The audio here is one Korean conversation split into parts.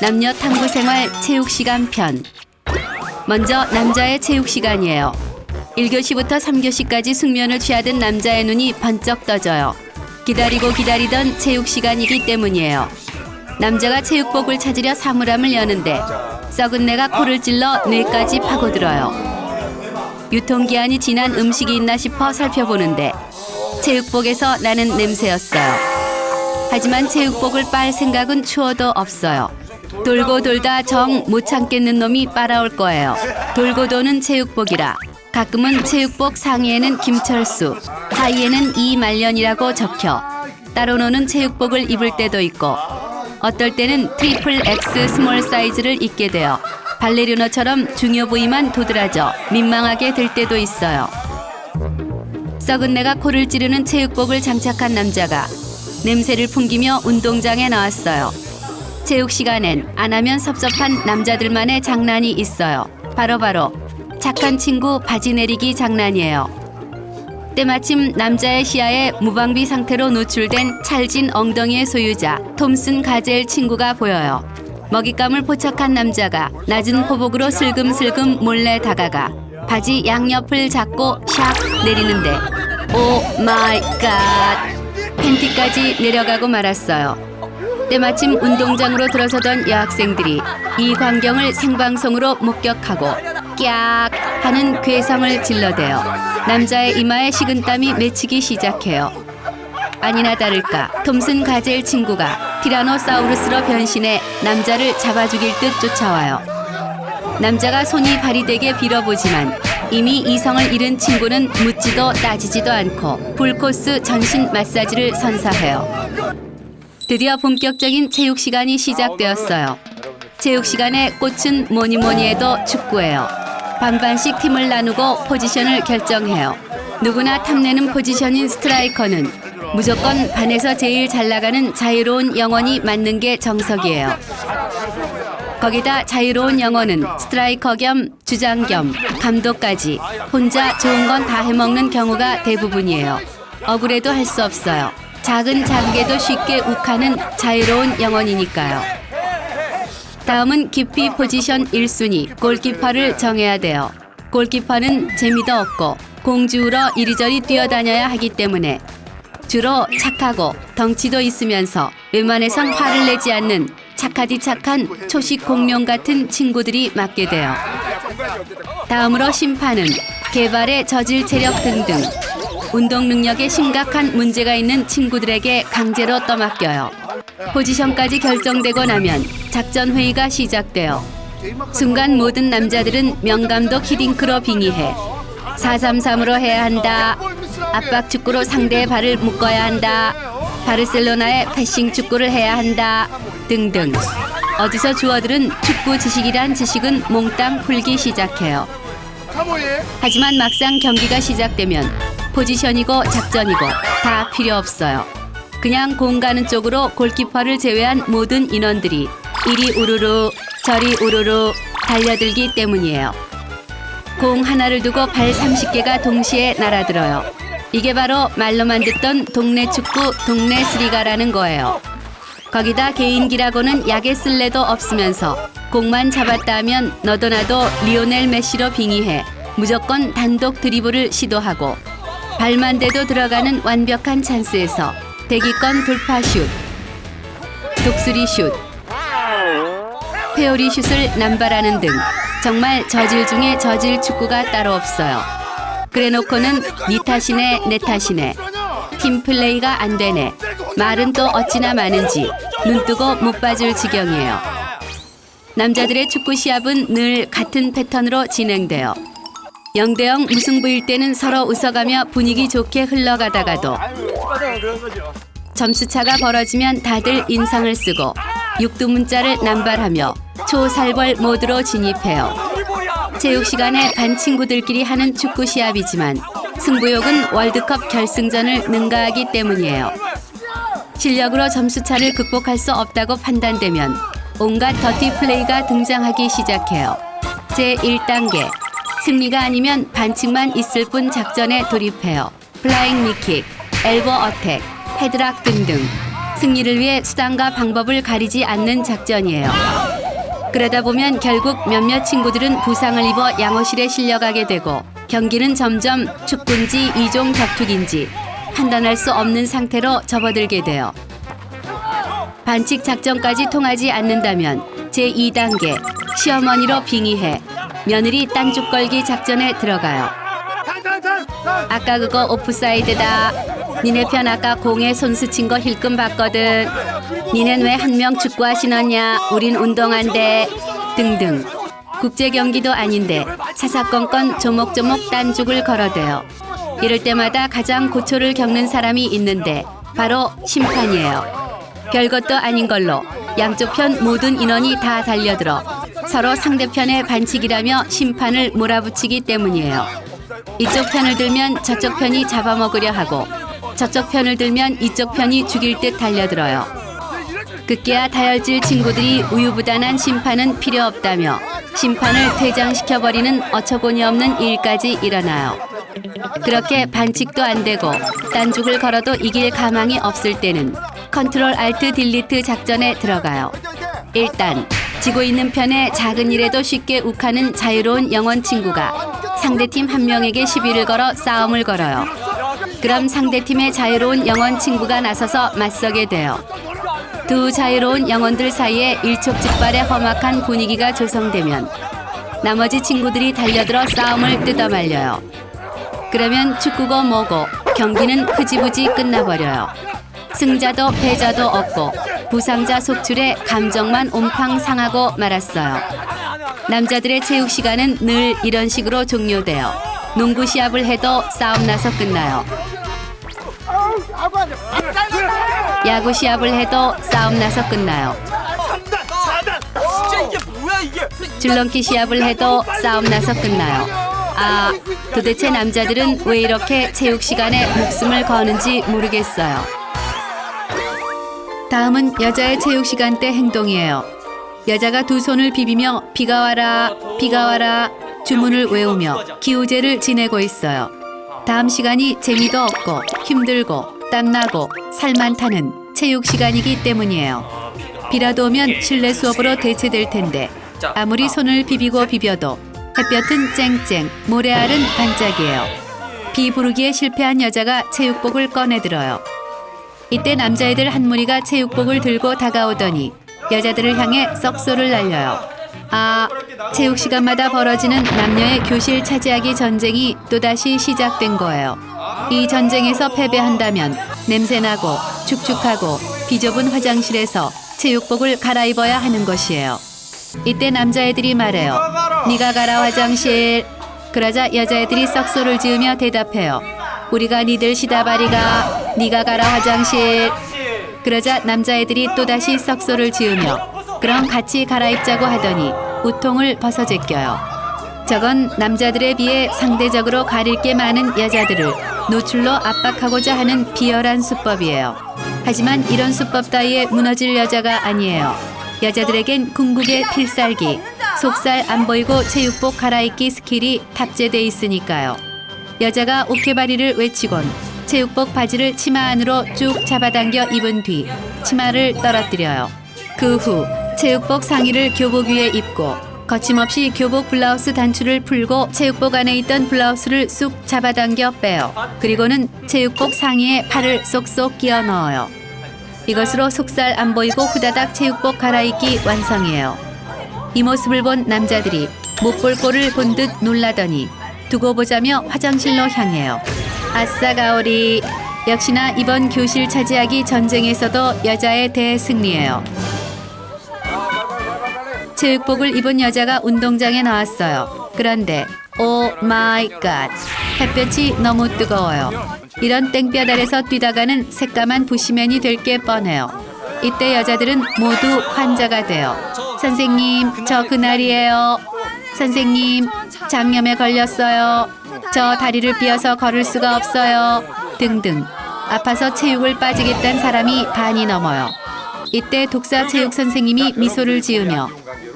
남녀 탐구 생활 체육 시간 편. 먼저 남자의 체육 시간이에요. 1교시부터 3교시까지 숙면을 취하던 남자의 눈이 번쩍 떠져요. 기다리고 기다리던 체육 시간이기 때문이에요. 남자가 체육복을 찾으려 사물함을 여는데 썩은 내가 코를 찔러 뇌까지 파고들어요. 유통기한이 지난 음식이 있나 싶어 살펴보는데 체육복에서 나는 냄새였어요. 하지만 체육복을 빨 생각은 추워도 없어요. 돌고 돌다 정 못 참겠는 놈이 빨아올 거예요. 돌고 도는 체육복이라 가끔은 체육복 상의에는 김철수, 하의에는 이말년이라고 적혀 따로 노는 체육복을 입을 때도 있고 어떨 때는 트리플 X 스몰 사이즈를 입게 되어 발레리노처럼 중요 부위만 도드라져 민망하게 될 때도 있어요. 썩은 내가 코를 찌르는 체육복을 장착한 남자가 냄새를 풍기며 운동장에 나왔어요. 체육 시간엔 안 하면 섭섭한 남자들만의 장난이 있어요. 바로 착한 친구 바지 내리기 장난이에요. 때마침 남자의 시야에 무방비 상태로 노출된 찰진 엉덩이의 소유자 톰슨 가젤 친구가 보여요. 먹잇감을 포착한 남자가 낮은 포복으로 슬금슬금 몰래 다가가 바지 양옆을 잡고 샥 내리는데 오 마이 갓, 팬티까지 내려가고 말았어요. 때마침 운동장으로 들어서던 여학생들이 이 광경을 생방송으로 목격하고 깍 하는 괴성을 질러대어 남자의 이마에 식은땀이 맺히기 시작해요. 아니나 다를까 톰슨 가젤 친구가 티라노사우루스로 변신해 남자를 잡아 죽일 듯 쫓아와요. 남자가 손이 발이되게 빌어보지만 이미 이성을 잃은 친구는 묻지도 따지지도 않고 풀코스 전신 마사지를 선사해요. 드디어 본격적인 체육 시간이 시작되었어요. 체육 시간의 꽃은 뭐니 해도 축구예요. 반반씩 팀을 나누고 포지션을 결정해요. 누구나 탐내는 포지션인 스트라이커는 무조건 반에서 제일 잘 나가는 자유로운 영혼이 맞는 게 정석이에요. 거기다 자유로운 영혼은 스트라이커 겸 주장 겸 감독까지 혼자 좋은 건 다 해먹는 경우가 대부분이에요. 억울해도 할 수 없어요. 작은 자극에도 쉽게 욱하는 자유로운 영혼이니까요. 다음은 기피 포지션 1순위 골키퍼를 정해야 돼요. 골키퍼는 재미도 없고 공 주우러 이리저리 뛰어다녀야 하기 때문에 주로 착하고 덩치도 있으면서 웬만해선 화를 내지 않는 착하디 착한 초식 공룡 같은 친구들이 맡게 돼요. 다음으로 심판은 개발의 저질 체력 등등 운동 능력에 심각한 문제가 있는 친구들에게 강제로 떠맡겨요. 포지션까지 결정되고 나면 작전 회의가 시작돼요. 순간 모든 남자들은 명감독 히딩크로 빙의해 4-3-3으로 해야 한다. 압박 축구로 상대의 발을 묶어야 한다. 바르셀로나의 패싱 축구를 해야 한다. 등등. 어디서 주워들은 축구 지식이란 지식은 몽땅 풀기 시작해요. 하지만 막상 경기가 시작되면 포지션이고 작전이고 다 필요 없어요. 그냥 공 가는 쪽으로 골키퍼를 제외한 모든 인원들이 이리 우르르 저리 우르르 달려들기 때문이에요. 공 하나를 두고 발 30개가 동시에 날아들어요. 이게 바로 말로만 듣던 동네 축구 동네 스리가라는 거예요. 거기다 개인기라고는 약의 쓸래도 없으면서 공만 잡았다 하면 너도 나도 리오넬 메시로 빙의해 무조건 단독 드리블을 시도하고 발만 대도 들어가는 완벽한 찬스에서 대기권 돌파 슛, 독수리 슛, 페어리 슛을 남발하는 등 정말 저질 중에 저질 축구가 따로 없어요. 그래놓고는 니 탓이네 내 탓이네 팀플레이가 안 되네 말은 또 어찌나 많은지 눈뜨고 못 봐줄 지경이에요. 남자들의 축구 시합은 늘 같은 패턴으로 진행돼요. 0대0 무승부일 때는 서로 웃어가며 분위기 좋게 흘러가다가도 점수차가 벌어지면 다들 인상을 쓰고 육두문자를 남발하며 초살벌 모드로 진입해요. 체육 시간에 반 친구들끼리 하는 축구 시합이지만 승부욕은 월드컵 결승전을 능가하기 때문이에요. 실력으로 점수차를 극복할 수 없다고 판단되면 온갖 더티 플레이가 등장하기 시작해요. 제1단계 승리가 아니면 반칙만 있을 뿐 작전에 돌입해요. 플라잉 니킥, 엘보 어택, 헤드락 등등 승리를 위해 수단과 방법을 가리지 않는 작전이에요. 그러다 보면 결국 몇몇 친구들은 부상을 입어 양호실에 실려가게 되고 경기는 점점 축구인지 이종 격투기인지 판단할 수 없는 상태로 접어들게 돼요. 반칙 작전까지 통하지 않는다면 제2단계 시어머니로 빙의해 며느리 딴죽 걸기 작전에 들어가요. 아까 그거 오프사이드다. 니네 편 아까 공에 손 스친 거 힐끔 봤거든. 니넨 왜 한 명 축구화 신었냐? 우린 운동한대. 등등. 국제 경기도 아닌데 사사건건 조목조목 딴죽을 걸어대요. 이럴 때마다 가장 고초를 겪는 사람이 있는데 바로 심판이에요. 별것도 아닌 걸로 양쪽 편 모든 인원이 다 달려들어 서로 상대편의 반칙이라며 심판을 몰아붙이기 때문이에요. 이쪽 편을 들면 저쪽 편이 잡아먹으려 하고 저쪽 편을 들면 이쪽 편이 죽일 듯 달려들어요. 급기야 다혈질 친구들이 우유부단한 심판은 필요 없다며 심판을 퇴장시켜버리는 어처구니 없는 일까지 일어나요. 그렇게 반칙도 안 되고 딴죽을 걸어도 이길 가망이 없을 때는 컨트롤 알트 딜리트 작전에 들어가요. 일단 지고 있는 편에 작은 일에도 쉽게 욱하는 자유로운 영혼 친구가 상대팀 한 명에게 시비를 걸어 싸움을 걸어요. 그럼 상대팀의 자유로운 영혼 친구가 나서서 맞서게 돼요. 두 자유로운 영혼들 사이에 일촉즉발의 험악한 분위기가 조성되면 나머지 친구들이 달려들어 싸움을 뜯어말려요. 그러면 축구고 뭐고 경기는 흐지부지 끝나버려요. 승자도 패자도 없고 부상자 속출에 감정만 옴팡 상하고 말았어요. 남자들의 체육 시간은 늘 이런 식으로 종료돼요. 농구 시합을 해도 싸움 나서 끝나요. 야구 시합을 해도 싸움 나서 끝나요. 줄넘기 시합을 해도 싸움 나서 끝나요. 아, 도대체 남자들은 왜 이렇게 체육 시간에 목숨을 거는지 모르겠어요. 다음은 여자의 체육 시간 때 행동이에요. 여자가 두 손을 비비며 비가 와라, 비가 와라 주문을 외우며 기우제를 지내고 있어요. 다음 시간이 재미도 없고 힘들고 땀나고 살만 타는 체육 시간이기 때문이에요. 비라도 오면 실내 수업으로 대체될 텐데 아무리 손을 비비고 비벼도 햇볕은 쨍쨍, 모래알은 반짝이에요. 비 부르기에 실패한 여자가 체육복을 꺼내들어요. 이때 남자애들 한 무리가 체육복을 들고 다가오더니 여자들을 향해 썩소를 날려요. 아, 체육 시간마다 벌어지는 남녀의 교실 차지하기 전쟁이 또다시 시작된 거예요. 이 전쟁에서 패배한다면 냄새나고 축축하고 비좁은 화장실에서 체육복을 갈아입어야 하는 것이에요. 이때 남자애들이 말해요. 네가 가라 화장실. 그러자 여자애들이 썩소를 지으며 대답해요. 우리가 니들 시다바리가. 네가 가라 화장실. 그러자 남자애들이 또다시 썩소를 지으며 그럼 같이 갈아입자고 하더니 우통을 벗어제껴요. 저건 남자들에 비해 상대적으로 가릴 게 많은 여자들을 노출로 압박하고자 하는 비열한 수법이에요. 하지만 이런 수법 따위에 무너질 여자가 아니에요. 여자들에겐 궁극의 필살기, 속살 안 보이고 체육복 갈아입기 스킬이 탑재돼 있으니까요. 여자가 오케바리를 외치곤 체육복 바지를 치마 안으로 쭉 잡아당겨 입은 뒤 치마를 떨어뜨려요. 그 후 체육복 상의를 교복 위에 입고 거침없이 교복 블라우스 단추를 풀고 체육복 안에 있던 블라우스를 쑥 잡아당겨 빼요. 그리고는 체육복 상의에 팔을 쏙쏙 끼워 넣어요. 이것으로 속살 안 보이고 후다닥 체육복 갈아입기 완성이에요. 이 모습을 본 남자들이 못 볼 꼴을 본 듯 놀라더니 두고 보자며 화장실로 향해요. 아싸 가오리. 역시나 이번 교실 차지하기 전쟁에서도 여자의 대승리예요. 체육복을 입은 여자가 운동장에 나왔어요. 그런데 오 마이 갓, 햇볕이 너무 뜨거워요. 이런 땡볕 아래서 뛰다가는 새까만 부시맨이 될 게 뻔해요. 이때 여자들은 모두 환자가 돼요. 선생님, 저 그날이에요. 선생님, 장염에 걸렸어요. 저 다리를 삐어서 걸을 수가 없어요. 등등. 아파서 체육을 빠지겠다는 사람이 반이 넘어요. 이때 독사 체육 선생님이 미소를 지으며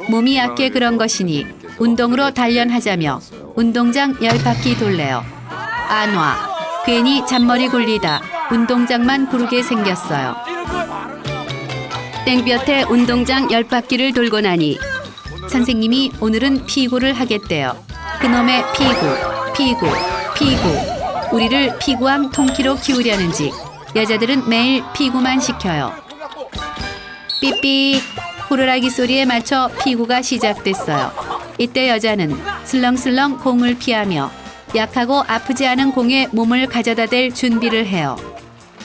몸이 약해 그런 것이니 운동으로 단련하자며 운동장 10바퀴 돌래요. 안 와. 괜히 잔머리 굴리다 운동장만 구르게 생겼어요. 땡볕에 운동장 10바퀴를 돌고 나니 선생님이 오늘은 피구를 하겠대요. 그놈의 피구. 우리를 피구왕 통키로 키우려는지 여자들은 매일 피구만 시켜요. 삐삐 호루라기 소리에 맞춰 피구가 시작됐어요. 이때 여자는 슬렁슬렁 공을 피하며 약하고 아프지 않은 공에 몸을 가져다 댈 준비를 해요.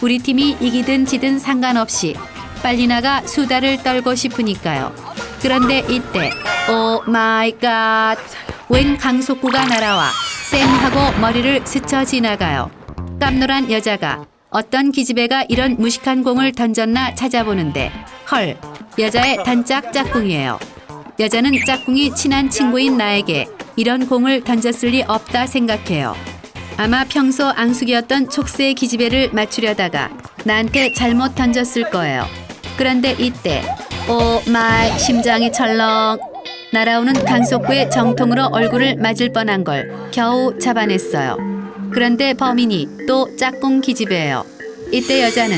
우리 팀이 이기든 지든 상관없이 빨리 나가 수다를 떨고 싶으니까요. 그런데 이때 오 마이 갓, 웬 강속구가 날아와 쌩 하고 머리를 스쳐 지나가요. 깜놀한 여자가 어떤 기집애가 이런 무식한 공을 던졌나 찾아보는데 헐, 여자의 단짝 짝꿍이에요. 여자는 짝꿍이 친한 친구인 나에게 이런 공을 던졌을 리 없다 생각해요. 아마 평소 앙숙이었던 촉새 기집애를 맞추려다가 나한테 잘못 던졌을 거예요. 그런데 이때 오 마이, 심장이 철렁. 날아오는 강속구의 정통으로 얼굴을 맞을 뻔한 걸 겨우 잡아냈어요. 그런데 범인이 또 짝꿍 기집애예요. 이때 여자는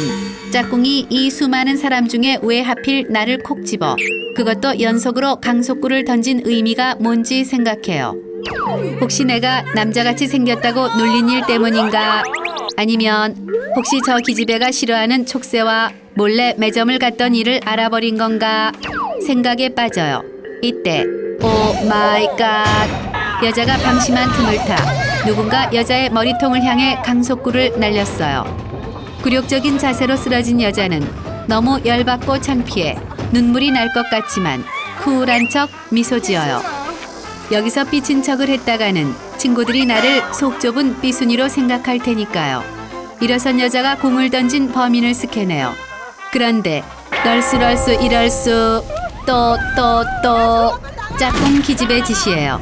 짝꿍이 이 수많은 사람 중에 왜 하필 나를 콕 집어, 그것도 연속으로 강속구를 던진 의미가 뭔지 생각해요. 혹시 내가 남자같이 생겼다고 놀린 일 때문인가? 아니면 혹시 저 기집애가 싫어하는 촉새와 몰래 매점을 갔던 일을 알아버린 건가? 생각에 빠져요. 이때 오 마이 갓, 여자가 방심한 틈을 타 누군가 여자의 머리통을 향해 강속구를 날렸어요. 굴욕적인 자세로 쓰러진 여자는 너무 열받고 창피해 눈물이 날 것 같지만 쿨한 척 미소 지어요. 여기서 삐친 척을 했다가는 친구들이 나를 속 좁은 삐순이로 생각할 테니까요. 일어선 여자가 공을 던진 범인을 스캔해요. 그런데 널수럴수 이럴수 또 짝꿍 기집애 짓이에요.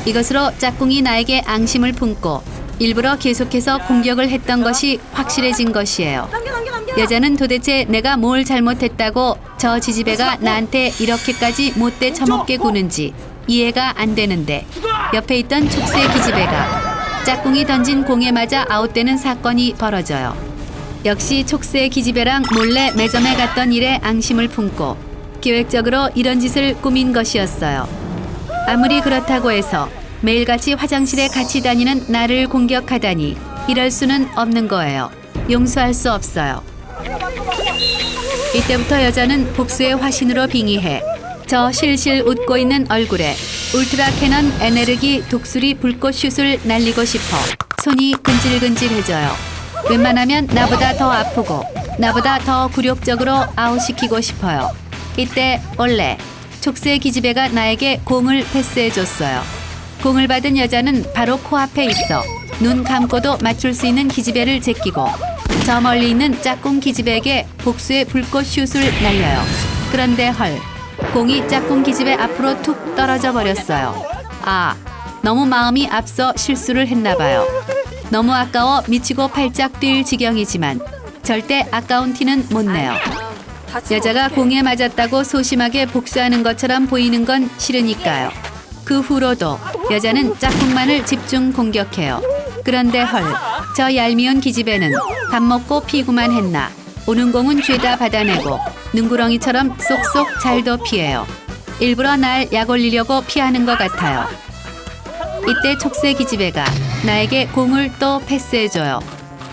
이것으로 짝꿍이 나에게 앙심을 품고 일부러 계속해서 공격을 했던 것이 확실해진 것이에요. 여자는 도대체 내가 뭘 잘못했다고 저 지지배가 나한테 이렇게까지 못돼 처먹게 구는지 이해가 안 되는데 옆에 있던 촉새 기집애가 짝꿍이 던진 공에 맞아 아웃되는 사건이 벌어져요. 역시 촉새 기집애랑 몰래 매점에 갔던 일에 앙심을 품고 계획적으로 이런 짓을 꾸민 것이었어요. 아무리 그렇다고 해서 매일같이 화장실에 같이 다니는 나를 공격하다니 이럴 수는 없는 거예요. 용서할 수 없어요. 이때부터 여자는 복수의 화신으로 빙의해 저 실실 웃고 있는 얼굴에 울트라 캐넌 에네르기 독수리 불꽃 슛을 날리고 싶어 손이 근질근질해져요. 웬만하면 나보다 더 아프고 나보다 더 굴욕적으로 아웃시키고 싶어요. 이때 원래 촉새 기집애가 나에게 공을 패스해줬어요. 공을 받은 여자는 바로 코앞에 있어 눈 감고도 맞출 수 있는 기집애를 제끼고 저 멀리 있는 짝꿍 기집애에게 복수의 불꽃 슛을 날려요. 그런데 헐, 공이 짝꿍 기집애 앞으로 툭 떨어져 버렸어요. 아, 너무 마음이 앞서 실수를 했나 봐요. 너무 아까워 미치고 팔짝 뛸 지경이지만 절대 아까운 티는 못 내요. 여자가 공에 맞았다고 소심하게 복수하는 것처럼 보이는 건 싫으니까요. 그 후로도 여자는 짝꿍만을 집중 공격해요. 그런데 헐, 저 얄미운 기집애는 밥 먹고 피구만 했나 오는 공은 죄다 받아내고 눈구렁이처럼 쏙쏙 잘도 피해요. 일부러 날 약 올리려고 피하는 것 같아요. 이때 촉새 기집애가 나에게 공을 또 패스해줘요.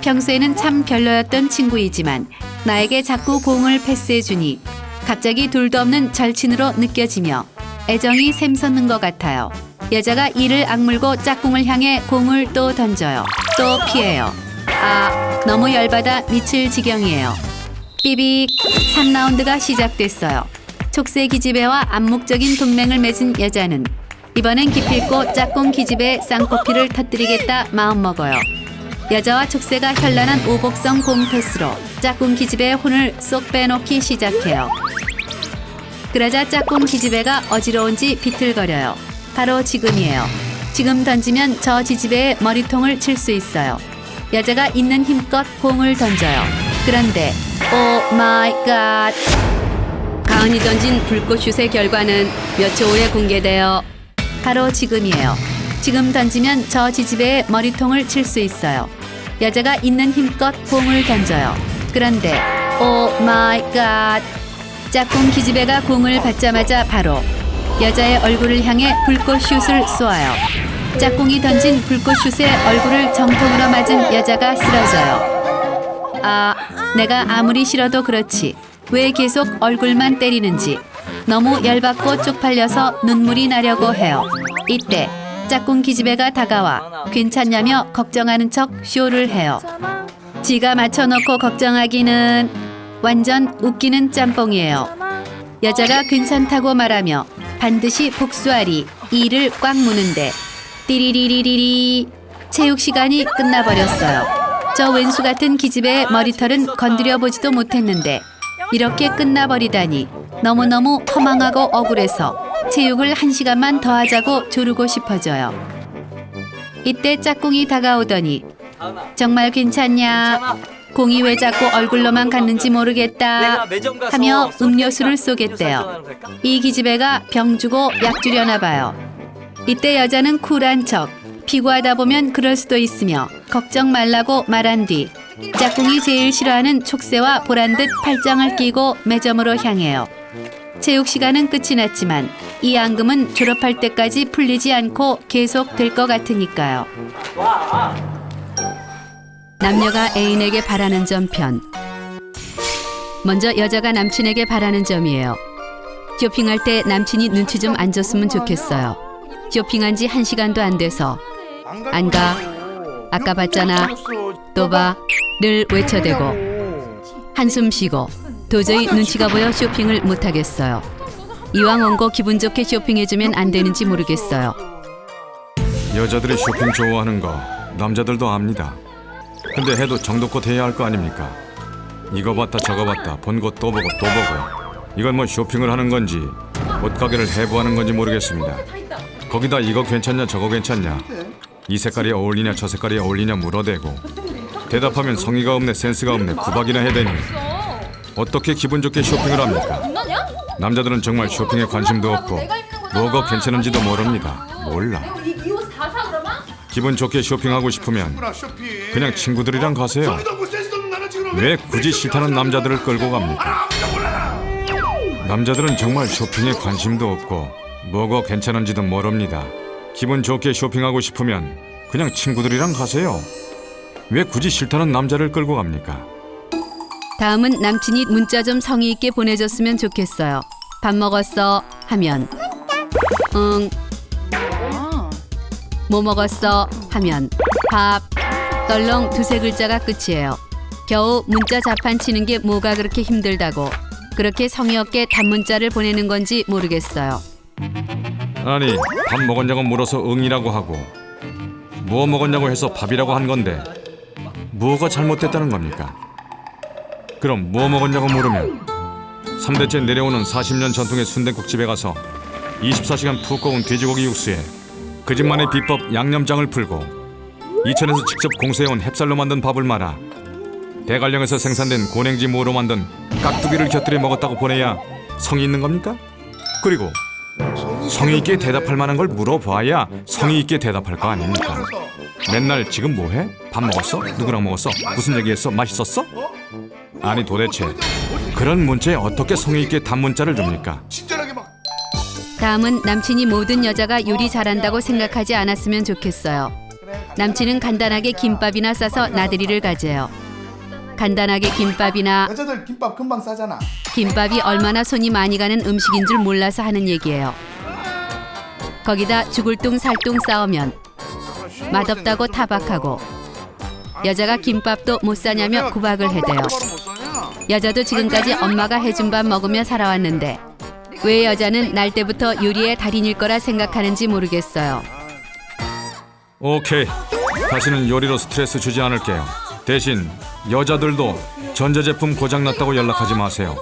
평소에는 참 별로였던 친구이지만 나에게 자꾸 공을 패스해주니 갑자기 둘도 없는 절친으로 느껴지며 애정이 샘솟는 것 같아요. 여자가 이를 악물고 짝꿍을 향해 공을 또 던져요. 또 피해요. 아, 너무 열받아 미칠 지경이에요. 삐빅, 3라운드가 시작됐어요. 촉새 기집애와 암묵적인 동맹을 맺은 여자는 이번엔 기필코 짝꿍 기집애의 쌍꺼피를 터뜨리겠다 마음먹어요. 여자와 촉새가 현란한 오복성 공 패스로 짝꿍 기집애의 혼을 쏙 빼놓기 시작해요. 그러자 짝꿍 기집애가 어지러운지 비틀거려요. 바로 지금이에요. 지금 던지면 저 지집애의 머리통을 칠 수 있어요. 여자가 있는 힘껏 공을 던져요. 그런데 오 마이 갓, 가은이 던진 불꽃슛의 결과는 몇 초 후에 공개돼요. 바로 지금이에요. 지금 던지면 저 지집애의 머리통을 칠 수 있어요. 여자가 있는 힘껏 공을 던져요. 그런데 오 마이 갓, 짝꿍 기집애가 공을 받자마자 바로 여자의 얼굴을 향해 불꽃슛을 쏘아요. 짝꿍이 던진 불꽃슛에 얼굴을 정통으로 맞은 여자가 쓰러져요. 아, 내가 아무리 싫어도 그렇지 왜 계속 얼굴만 때리는지 너무 열받고 쪽팔려서 눈물이 나려고 해요. 이때 짝꿍 기집애가 다가와 괜찮냐며 걱정하는 척 쇼를 해요. 지가 맞춰놓고 걱정하기는 완전 웃기는 짬뽕이에요. 여자가 괜찮다고 말하며 반드시 복수하리 이를 꽉 무는데 띠리리리리리 체육 시간이 끝나버렸어요. 저 왼수 같은 기집애의 머리털은 건드려보지도 못했는데 이렇게 끝나버리다니 너무너무 허망하고 억울해서 체육을 1시간만 더 하자고 조르고 싶어져요. 이때 짝꿍이 다가오더니 정말 괜찮냐? 공이 왜 자꾸 얼굴로만 갔는지 모르겠다 하며 음료수를 쏘겠대요. 이 기집애가 병 주고 약 주려나 봐요. 이때 여자는 쿨한 척 피구하다 보면 그럴 수도 있으며 걱정 말라고 말한 뒤 짝꿍이 제일 싫어하는 촉새와 보란듯 팔짱을 끼고 매점으로 향해요. 체육 시간은 끝이 났지만 이 앙금은 졸업할 때까지 풀리지 않고 계속 될 것 같으니까요. 남녀가 애인에게 바라는 점 편. 먼저 여자가 남친에게 바라는 점이에요. 쇼핑할 때 남친이 눈치 좀 안 줬으면 좋겠어요. 쇼핑한 지 1시간도 안 돼서 안 가, 아까 봤잖아, 또 봐, 를 외쳐대고 한숨 쉬고 도저히 눈치가 보여 쇼핑을 못하겠어요. 이왕 온 거 기분 좋게 쇼핑해주면 안 되는지 모르겠어요. 여자들이 쇼핑 좋아하는 거 남자들도 압니다. 근데 해도 정도껏 해야 할 거 아닙니까? 이거 봤다 저거 봤다 본 거 또 보고 또 보고 이건 뭐 쇼핑을 하는 건지 옷가게를 해부하는 건지 모르겠습니다. 거기다 이거 괜찮냐 저거 괜찮냐 이 색깔이 어울리냐 저 색깔이 어울리냐 물어대고 대답하면 성의가 없네 센스가 없네 구박이나 해대니 어떻게 기분 좋게 쇼핑을 합니까? 남자들은 정말 쇼핑에 관심도 없고 뭐가 괜찮은지도 모릅니다. 몰라. 기분 좋게 쇼핑하고 싶으면 그냥 친구들이랑 가세요. 왜 굳이 싫다는 남자들을 끌고 갑니까? 남자들은 정말 쇼핑에 관심도 없고 뭐가 괜찮은지도 모릅니다. 기분 좋게 쇼핑하고 싶으면 그냥 친구들이랑 가세요. 왜 굳이 싫다는 남자를 끌고 갑니까? 다음은 남친이 문자 좀 성의 있게 보내줬으면 좋겠어요. 밥 먹었어? 하면 응. 뭐 먹었어? 하면 밥. 떨렁 두세 글자가 끝이에요. 겨우 문자 자판 치는 게 뭐가 그렇게 힘들다고 그렇게 성의 없게 단문자를 보내는 건지 모르겠어요. 아니 밥 먹었냐고 물어서 응이라고 하고 뭐 먹었냐고 해서 밥이라고 한 건데 뭐가 잘못됐다는 겁니까? 그럼 뭐 먹었냐고 물으면 3대째 내려오는 40년 전통의 순댓국집에 가서 24시간 푹 고운 돼지고기 육수에 그 집만의 비법 양념장을 풀고 이천에서 직접 공수해온 햅쌀로 만든 밥을 말아 대관령에서 생산된 고냉지 무로 만든 깍두기를 곁들여 먹었다고 보내야 성의 있는 겁니까? 그리고 성의 있게 대답할 만한 걸 물어봐야 성의 있게 대답할 거 아닙니까? 맨날 지금 뭐해? 밥 먹었어? 누구랑 먹었어? 무슨 얘기했어? 맛있었어? 아니 도대체 그런 문자에 어떻게 성의 있게 단문자를 줍니까? 다음은 남친이 모든 여자가 요리 잘한다고 생각하지 않았으면 좋겠어요. 남친은 간단하게 김밥이나 싸서 나들이를 가져요. 간단하게 김밥이나 여자들 김밥 금방 싸잖아. 김밥이 얼마나 손이 많이 가는 음식인 줄 몰라서 하는 얘기예요. 거기다 죽을 둥 살둥 싸우면 맛없다고 타박하고 여자가 김밥도 못 사냐며 구박을 해대요. 여자도 지금까지 엄마가 해준 밥 먹으며 살아왔는데 왜 여자는 날 때부터 요리의 달인일 거라 생각하는지 모르겠어요. 오케이 다시는 요리로 스트레스 주지 않을게요. 대신 여자들도 전자제품 고장났다고 연락하지 마세요.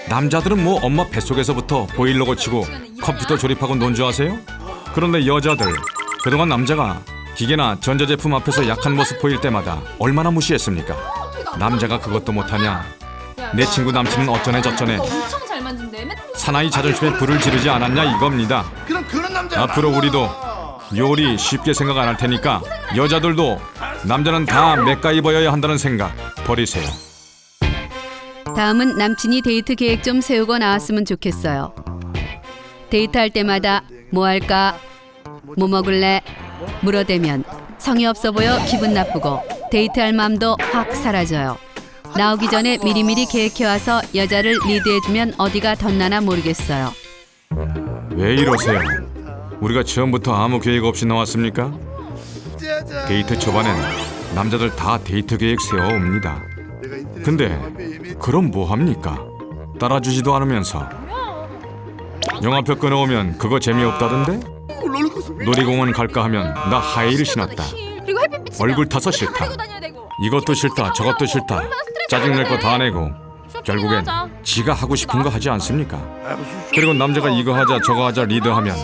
남자들은 뭐 엄마 뱃속에서부터 보일러 고치고 컴퓨터 조립하고 논 줄 아세요? 그런데 여자들 그동안 남자가 기계나 전자제품 앞에서 약한 모습 보일 때마다 얼마나 무시했습니까? 남자가 그것도 못하냐? 내 친구 남친은 어쩌네 저쩌네 사나이 자존심에 불을 지르지 않았냐 이겁니다. 앞으로 우리도 요리 쉽게 생각 안 할 테니까 여자들도 남자는 다 맥가이버여야 한다는 생각 버리세요. 다음은 남친이 데이트 계획 좀 세우고 나왔으면 좋겠어요. 데이트할 때마다 뭐 할까? 뭐 먹을래? 물어대면 성의 없어 보여 기분 나쁘고 데이트할 마음도 확 사라져요. 나오기 전에 미리미리 계획해와서 여자를 리드해주면 어디가 덧나나 모르겠어요. 왜 이러세요? 우리가 처음부터 아무 계획 없이 나왔습니까? 데이트 초반엔 남자들 다 데이트 계획 세워옵니다. 근데 그럼 뭐합니까? 따라주지도 않으면서. 영화표 끊어오면 그거 재미없다던데? 놀이공원 갈까 하면 나 하이힐 신었다. 얼굴 타서 싫다. 이것도 싫다 저것도 싫다. 짜증낼 거 다 내고 결국엔 지가 하고 싶은 거 하지 않습니까? 그리고 남자가 이거 하자 저거 하자 리드하면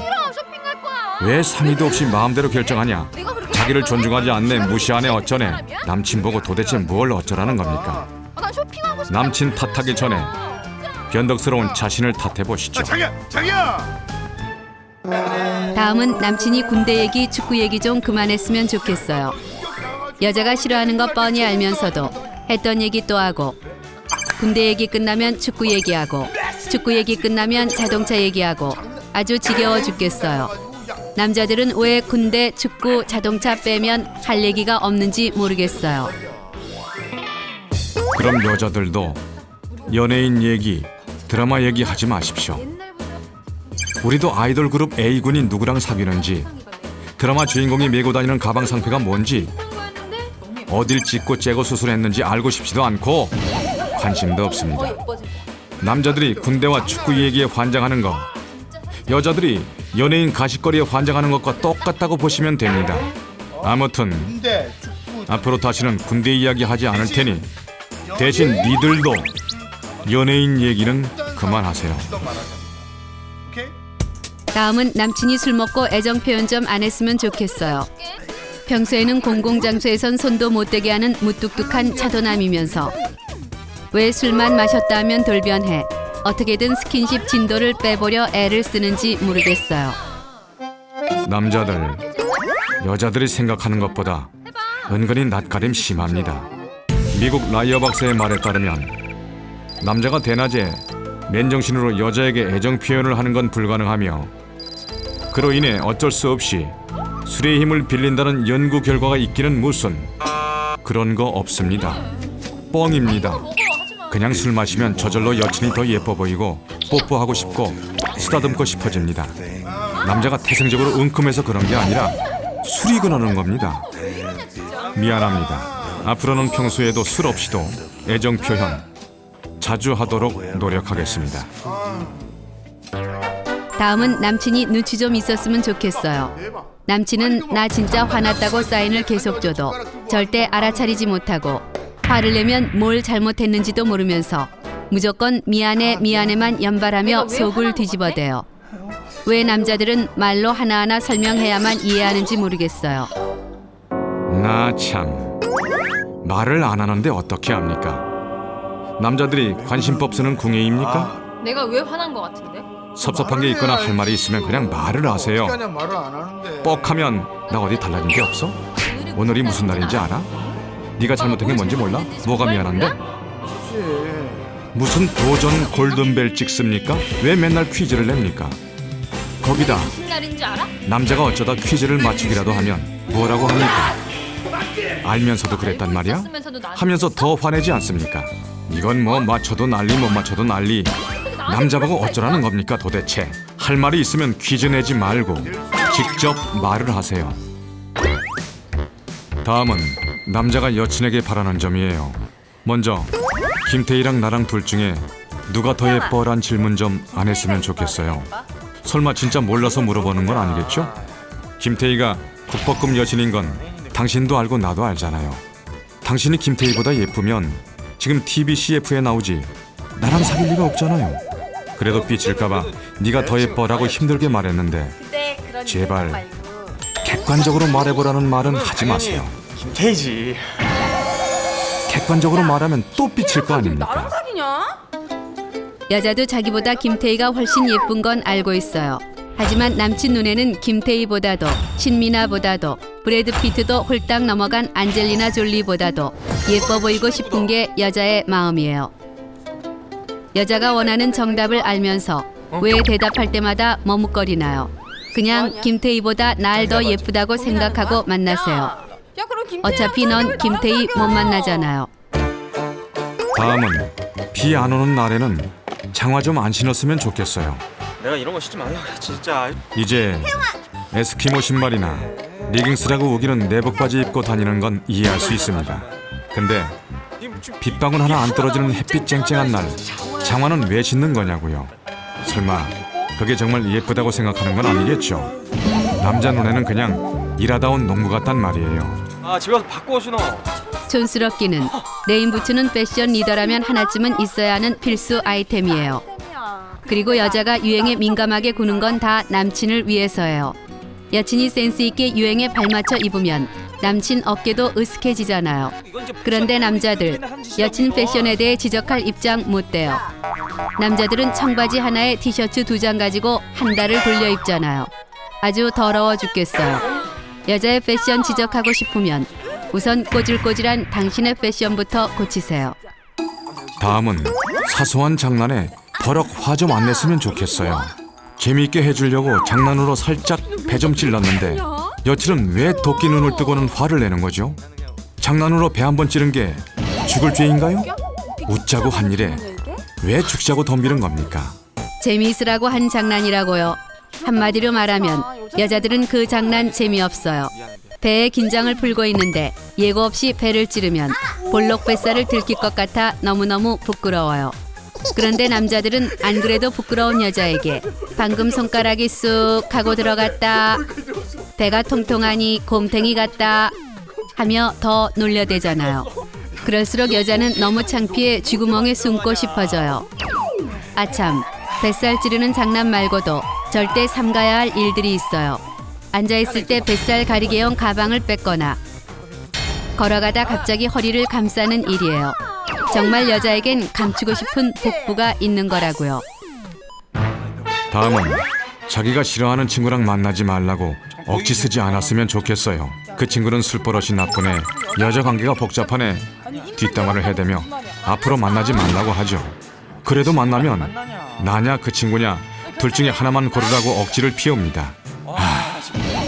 왜 상의도 없이 마음대로 결정하냐? 자기를 존중하지 않네 무시하네 어쩌네. 남친 보고 도대체 뭘 어쩌라는 겁니까? 남친 탓하기 전에 변덕스러운 자신을 탓해보시죠. 자기야! 다음은 남친이 군대 얘기, 축구 얘기 좀 그만했으면 좋겠어요. 여자가 싫어하는 거 뻔히 알면서도 했던 얘기 또 하고 군대 얘기 끝나면 축구 얘기하고 축구 얘기 끝나면 자동차 얘기하고 아주 지겨워 죽겠어요. 남자들은 왜 군대, 축구, 자동차 빼면 할 얘기가 없는지 모르겠어요. 그럼 여자들도 연예인 얘기, 드라마 얘기 하지 마십시오. 우리도 아이돌 그룹 A군이 누구랑 사귀는지, 드라마 주인공이 메고 다니는 가방 상표가 뭔지, 어딜 찍고 째고 수술했는지 알고 싶지도 않고 관심도 없습니다. 남자들이 군대와 축구 얘기에 환장하는 거, 여자들이 연예인 가십거리에 환장하는 것과 똑같다고 보시면 됩니다. 아무튼 앞으로 다시는 군대 이야기 하지 않을 테니 대신 니들도 연예인 얘기는 그만하세요. 다음은 남친이 술 먹고 애정 표현 좀 안 했으면 좋겠어요. 평소에는 공공장소에선 손도 못 대게 하는 무뚝뚝한 차도남이면서 왜 술만 마셨다 하면 돌변해 어떻게든 스킨십 진도를 빼보려 애를 쓰는지 모르겠어요. 남자들, 여자들이 생각하는 것보다 은근히 낯가림 심합니다. 미국 라이어 박사의 말에 따르면 남자가 대낮에 맨정신으로 여자에게 애정 표현을 하는 건 불가능하며 그로 인해 어쩔 수 없이 술의 힘을 빌린다는 연구 결과가 있기는 무슨 그런 거 없습니다. 뻥입니다. 그냥 술 마시면 저절로 여친이 더 예뻐 보이고 뽀뽀하고 싶고 쓰다듬고 싶어집니다. 남자가 태생적으로 은큼해서 그런 게 아니라 술이 그러는 겁니다. 미안합니다. 앞으로는 평소에도 술 없이도 애정 표현 자주 하도록 노력하겠습니다. 다음은 남친이 눈치 좀 있었으면 좋겠어요. 남친은 나 진짜 화났다고 사인을 계속 줘도 절대 알아차리지 못하고 화를 내면 뭘 잘못했는지도 모르면서 무조건 미안해 미안해만 연발하며 속을 뒤집어대요. 왜 남자들은 말로 하나하나 설명해야만 이해하는지 모르겠어요. 나 참 말을 안 하는데 어떻게 합니까? 남자들이 관심법 쓰는 궁예입니까? 내가 왜 화난 거 같은데? 섭섭한 게 있거나 할 말이 있으면 그냥 말을 하세요. 말을 안 하는데. 뻑하면 나 어디 달라진 게 없어? 오늘이 무슨 날인지 알아? 네가 잘못한 게 뭔지 몰라? 뭐가 미안한데? 무슨 도전 골든벨 찍습니까? 왜 맨날 퀴즈를 냅니까? 거기다 무슨 날인지 알아? 남자가 어쩌다 퀴즈를 맞추기라도 하면 뭐라고 합니까? 알면서도 그랬단 말이야? 하면서 더 화내지 않습니까? 이건 뭐 맞춰도 난리 못 맞춰도 난리. 남자보고 어쩌라는 겁니까 도대체? 할 말이 있으면 퀴즈 내지 말고 직접 말을 하세요. 다음은 남자가 여친에게 바라는 점이에요. 먼저 김태희랑 나랑 둘 중에 누가 더 예뻐란 질문 좀 안 했으면 좋겠어요. 설마 진짜 몰라서 물어보는 건 아니겠죠? 김태희가 국밥급 여친인 건 당신도 알고 나도 알잖아요. 당신이 김태희보다 예쁘면 지금 TV CF에 나오지 나랑 사귈 리가 없잖아요. 그래도 삐칠까봐 네가 더 예뻐라고 힘들게 말했는데 제발 객관적으로 말해보라는 말은 하지 마세요. 김태희지. 객관적으로 말하면 또 삐칠 거 아닙니까? 여자도 자기보다 김태희가 훨씬 예쁜 건 알고 있어요. 하지만 남친 눈에는 김태희보다도 신미나보다도 브래드 피트도 홀딱 넘어간 안젤리나 졸리보다도 예뻐 보이고 싶은 게 여자의 마음이에요. 여자가 원하는 정답을 알면서 왜 대답할 때마다 머뭇거리나요? 그냥 김태희보다 날 더 예쁘다고 생각하고 만나세요. 야 그럼 어차피 넌 김태희 못 만나잖아요. 다음은 비 안 오는 날에는 장화 좀 안 신었으면 좋겠어요. 내가 이런 거 신지 말라 그래 진짜. 이제 에스키모 신발이나 리깅스라고 우기는 내복 바지 입고 다니는 건 이해할 수 있습니다. 근데 빗방울 하나 안 떨어지는 햇빛 쨍쨍한 날 장화는 왜 신는 거냐고요. 설마 그게 정말 예쁘다고 생각하는 건 아니겠죠. 남자 눈에는 그냥 일하다 온 농부 같단 말이에요. 아 집에 가서 바꿔 신어. 촌스럽기는 레인부츠는 패션 리더라면 하나쯤은 있어야 하는 필수 아이템이에요. 그리고 여자가 유행에 민감하게 구는 건 다 남친을 위해서예요. 여친이 센스 있게 유행에 발맞춰 입으면 남친 어깨도 으스해지잖아요. 그런데 남자들 여친 패션에 대해 지적할 입장 못 돼요. 남자들은 청바지 하나에 티셔츠 2장 가지고 한 달을 돌려 입잖아요. 아주 더러워 죽겠어요. 여자의 패션 지적하고 싶으면 우선 꼬질꼬질한 당신의 패션부터 고치세요. 다음은 사소한 장난에 버럭 화 좀 안 냈으면 좋겠어요. 재미있게 해주려고 장난으로 살짝 배 좀 찔렀는데 여친은 왜 도끼 눈을 뜨고는 화를 내는 거죠? 장난으로 배 한 번 찌른 게 죽을 죄인가요? 웃자고 한 일에 왜 죽자고 덤비는 겁니까? 재미있으라고 한 장난이라고요. 한마디로 말하면 여자들은 그 장난 재미없어요. 배에 긴장을 풀고 있는데 예고 없이 배를 찌르면 볼록 뱃살을 들킬 것 같아 너무너무 부끄러워요. 그런데 남자들은 안 그래도 부끄러운 여자에게 방금 손가락이 쑥 하고 들어갔다, 배가 통통하니 곰탱이 같다 하며 더 놀려대잖아요. 그럴수록 여자는 너무 창피해 쥐구멍에 숨고 싶어져요. 아참, 뱃살 찌르는 장난 말고도 절대 삼가야 할 일들이 있어요. 앉아있을 때 뱃살 가리개용 가방을 뺏거나 걸어가다 갑자기 허리를 감싸는 일이에요. 정말 여자에겐 감추고 싶은 복부가 있는 거라고요. 다음은 자기가 싫어하는 친구랑 만나지 말라고 억지 쓰지 않았으면 좋겠어요. 그 친구는 술버릇이 나쁘네, 여자 관계가 복잡하네 뒷담화를 해대며 앞으로 만나지 말라고 하죠. 그래도 만나면 나냐 그 친구냐 둘 중에 하나만 고르라고 억지를 피웁니다.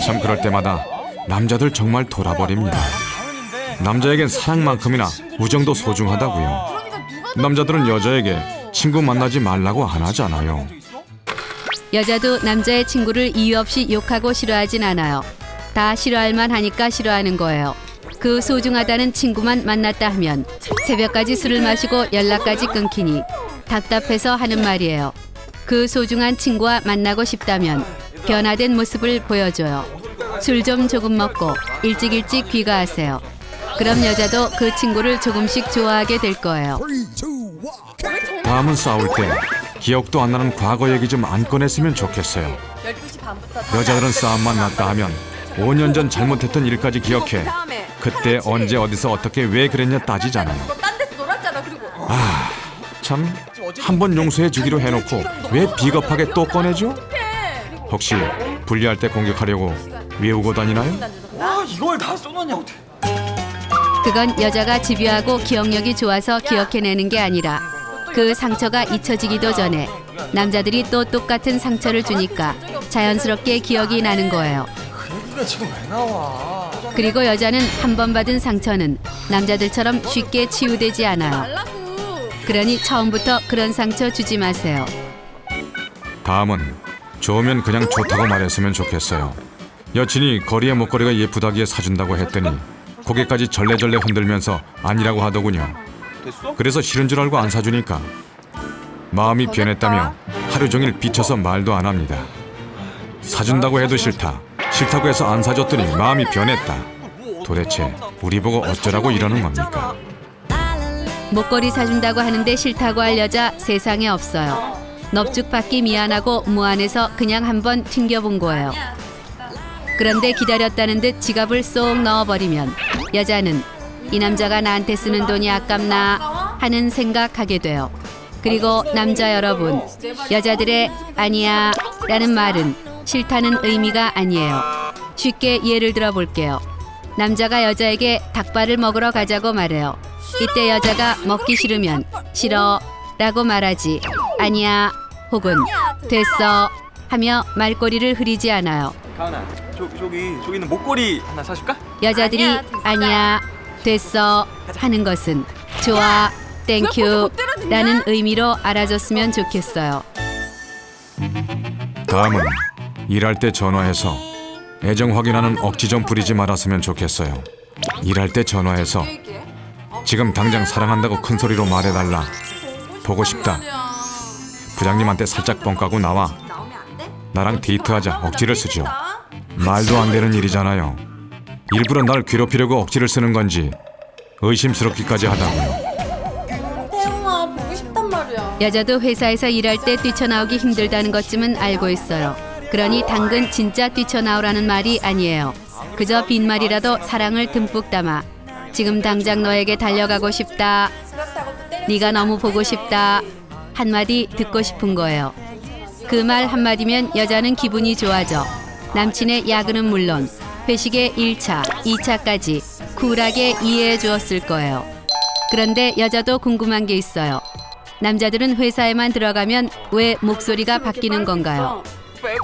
참 그럴 때마다 남자들 정말 돌아버립니다. 남자에겐 사랑만큼이나 우정도 소중하다고요. 남자들은 여자에게 친구 만나지 말라고 안 하잖아요. 여자도 남자의 친구를 이유 없이 욕하고 싫어하진 않아요. 다 싫어할만 하니까 싫어하는 거예요. 그 소중하다는 친구만 만났다 하면 새벽까지 술을 마시고 연락까지 끊기니 답답해서 하는 말이에요. 그 소중한 친구와 만나고 싶다면 변화된 모습을 보여줘요. 술 좀 조금 먹고 일찍 귀가하세요. 그럼 여자도 그 친구를 조금씩 좋아하게 될 거예요. 다음은 싸울 때 기억도 안 나는 과거 얘기 좀 안 꺼냈으면 좋겠어요. 여자들은 싸움만 났다 하면 5년 전 잘못했던 일까지 기억해 그때 언제 어디서 어떻게 왜 그랬냐 따지잖아요. 참, 한 번 용서해 주기로 해놓고 왜 비겁하게 또 꺼내죠? 혹시 분리할 때 공격하려고 외우고 다니나요? 와 이걸 다 써놨냐고. 그건 여자가 집요하고 기억력이 좋아서 기억해내는 게 아니라 그 상처가 잊혀지기도 전에 남자들이 또 똑같은 상처를 주니까 자연스럽게 기억이 나는 거예요. 그 얘기가 지금 왜 나와? 그리고 여자는 한 번 받은 상처는 남자들처럼 쉽게 치유되지 않아요. 그러니 처음부터 그런 상처 주지 마세요. 다음은 좋으면 그냥 좋다고 말했으면 좋겠어요. 여친이 거리의 목걸이가 예쁘다기에 사준다고 했더니 고개까지 절레절레 흔들면서 아니라고 하더군요. 그래서 싫은 줄 알고 안 사주니까 마음이 변했다며 하루 종일 비쳐서 말도 안 합니다. 사준다고 해도 싫다, 싫다고 해서 안 사줬더니 마음이 변했다. 도대체 우리 보고 어쩌라고 이러는 겁니까? 목걸이 사준다고 하는데 싫다고 할 여자 세상에 없어요. 넙죽받기 미안하고 무안해서 그냥 한번 튕겨본 거예요. 그런데 기다렸다는 듯 지갑을 쏙 넣어버리면 여자는 이 남자가 나한테 쓰는 돈이 아깝나 하는 생각하게 돼요. 그리고 남자 여러분, 여자들의 아니야 라는 말은 싫다는 의미가 아니에요. 쉽게 예를 들어 볼게요. 남자가 여자에게 닭발을 먹으러 가자고 말해요. 이때 여자가 먹기 싫으면 싫어 라고 말하지 아니야 혹은 됐어 하며 말꼬리를 흐리지 않아요. 가은아, 저기 있는 목걸이 하나 사줄까? 여자들이 아니야, 됐어. 아니야 됐어 하는 것은 좋아 땡큐 라는 의미로 알아줬으면 좋겠어요. 다음은 일할 때 전화해서 애정 확인하는 억지 좀 부리지 말았으면 좋겠어요. 일할 때 전화해서 지금 당장 사랑한다고 큰 소리로 말해달라. 보고 싶다. 부장님한테 살짝 뻥 까고 나와. 나랑 데이트하자. 억지를 쓰죠. 말도 안 되는 일이잖아요. 일부러 날 괴롭히려고 억지를 쓰는 건지 의심스럽기까지 하다고요. 태용아 보고 싶단 말이야. 여자도 회사에서 일할 때 뛰쳐나오기 힘들다는 것쯤은 알고 있어요. 그러니 당근 진짜 뛰쳐나오라는 말이 아니에요. 그저 빈말이라도 사랑을 듬뿍 담아 지금 당장 너에게 달려가고 싶다. 네가 너무 보고 싶다. 한마디 듣고 싶은 거예요. 그 말 한마디면 여자는 기분이 좋아져. 남친의 야근은 물론 회식의 1차, 2차까지 쿨하게 이해해 주었을 거예요. 그런데 여자도 궁금한 게 있어요. 남자들은 회사에만 들어가면 왜 목소리가 바뀌는 건가요?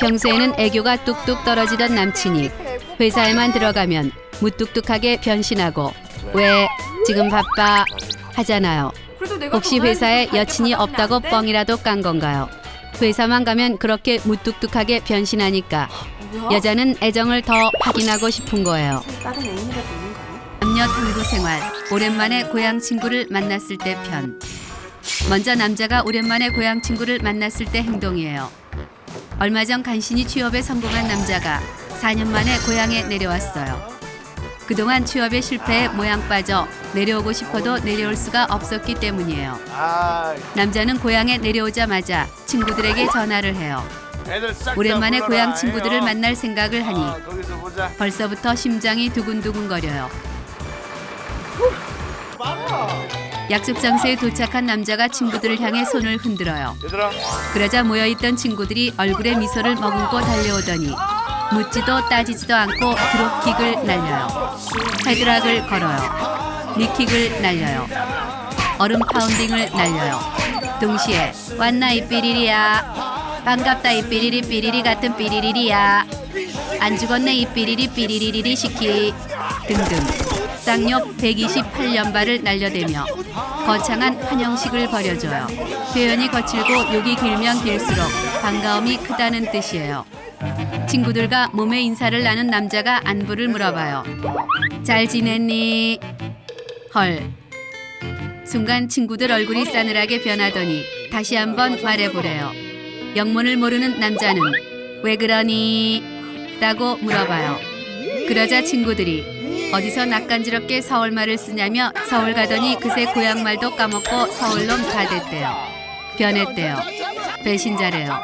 평소에는 애교가 뚝뚝 떨어지던 남친이 회사에만 들어가면 무뚝뚝하게 변신하고 왜 지금 바빠 하잖아요. 혹시 회사에 여친이 없다고 뻥이라도 깐 건가요? 회사만 가면 그렇게 무뚝뚝하게 변신하니까 여자는 애정을 더 확인하고 싶은 거예요. 다른 애인이라도 있는 거야? 남녀 탐구 생활, 오랜만에 고향 친구를 만났을 때 편. 먼저 남자가 오랜만에 고향 친구를 만났을 때 행동이에요. 얼마 전 간신히 취업에 성공한 남자가 4년 만에 고향에 내려왔어요. 그동안 취업에 실패해 모양 빠져 내려오고 싶어도 내려올 수가 없었기 때문이에요. 남자는 고향에 내려오자마자 친구들에게 전화를 해요. 오랜만에 고향 친구들을 만날 생각을 하니 벌써부터 심장이 두근두근거려요. 약속 장소에 도착한 남자가 친구들을 향해 손을 흔들어요. 그러자 모여있던 친구들이 얼굴에 미소를 머금고 달려오더니 묻지도 따지지도 않고 드롭킥을 날려요. 헤드락을 걸어요. 니킥을 날려요. 얼음 파운딩을 날려요. 동시에 왔나 이 삐리리야. 반갑다 이 삐리리 삐리리 같은 삐리리리야. 안 죽었네 이 삐리리 삐리리리리 시키 등등 쌍욕 128년발을 날려대며 거창한 환영식을 벌여줘요. 표현이 거칠고 욕이 길면 길수록 반가움이 크다는 뜻이에요. 친구들과 몸에 인사를 나눈 남자가 안부를 물어봐요. 잘 지냈니? 헐. 순간 친구들 얼굴이 싸늘하게 변하더니 다시 한번 말해보래요. 영문을 모르는 남자는 왜 그러니? 라고 물어봐요. 그러자 친구들이 어디서 낯간지럽게 서울말을 쓰냐며 서울 가더니 그새 고향말도 까먹고 서울놈 다 됐대요. 변했대요. 배신자래요.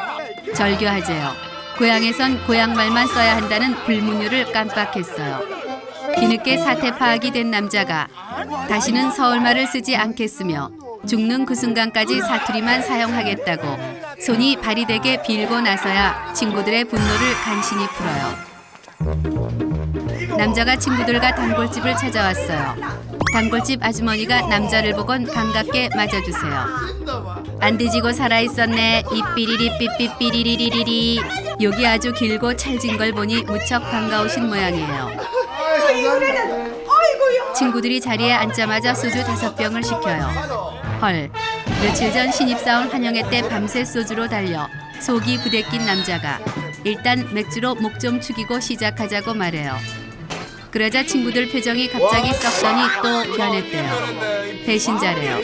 절교하재요. 고향에선 고향말만 써야 한다는 불문율을 깜빡했어요. 뒤늦게 사태 파악이 된 남자가 다시는 서울말을 쓰지 않겠으며 죽는 그 순간까지 사투리만 사용하겠다고 손이 발이 되게 빌고 나서야 친구들의 분노를 간신히 풀어요. 남자가 친구들과 단골집을 찾아왔어요. 단골집 아주머니가 남자를 보곤 반갑게 맞아주세요. 안 뒤지고 살아있었네. 이 삐리리 삐삐삐리리리리리. 욕이 아주 길고 찰진 걸 보니 무척 반가우신 모양이에요. 친구들이 자리에 앉자마자 소주 5병을 시켜요. 헐, 며칠 전 신입사원 환영회 때 밤새 소주로 달려 속이 부대낀 남자가 일단 맥주로 목 좀 축이고 시작하자고 말해요. 그러자 친구들 표정이 갑자기 썩더니 또 변했대요. 배신자래요.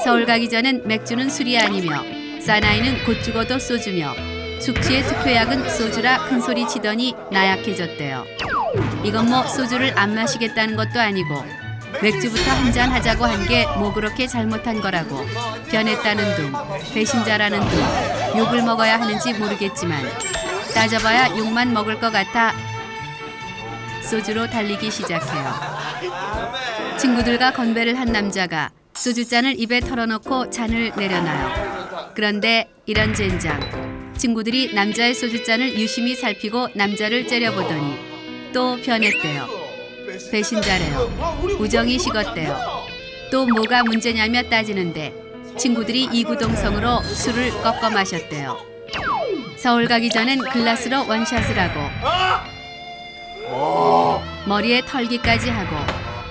서울 가기 전엔 맥주는 술이 아니며 사나이는 곧 죽어도 소주며 숙취의 특효약은 소주라 큰소리 치더니 나약해졌대요. 이건 뭐 소주를 안 마시겠다는 것도 아니고 맥주부터 한잔 하자고 한 게 뭐 그렇게 잘못한 거라고 변했다는 둥, 배신자라는 둥, 욕을 먹어야 하는지 모르겠지만 따져봐야 욕만 먹을 것 같아 소주로 달리기 시작해요. 친구들과 건배를 한 남자가 소주잔을 입에 털어놓고 잔을 내려놔요. 그런데 이런 젠장. 친구들이 남자의 소주잔을 유심히 살피고 남자를 째려보더니 또 변했대요. 배신자래요. 우정이 식었대요. 또 뭐가 문제냐며 따지는데 친구들이 이구동성으로 술을 꺾어 마셨대요. 서울 가기 전엔 글라스로 원샷을 하고 머리에 털기까지 하고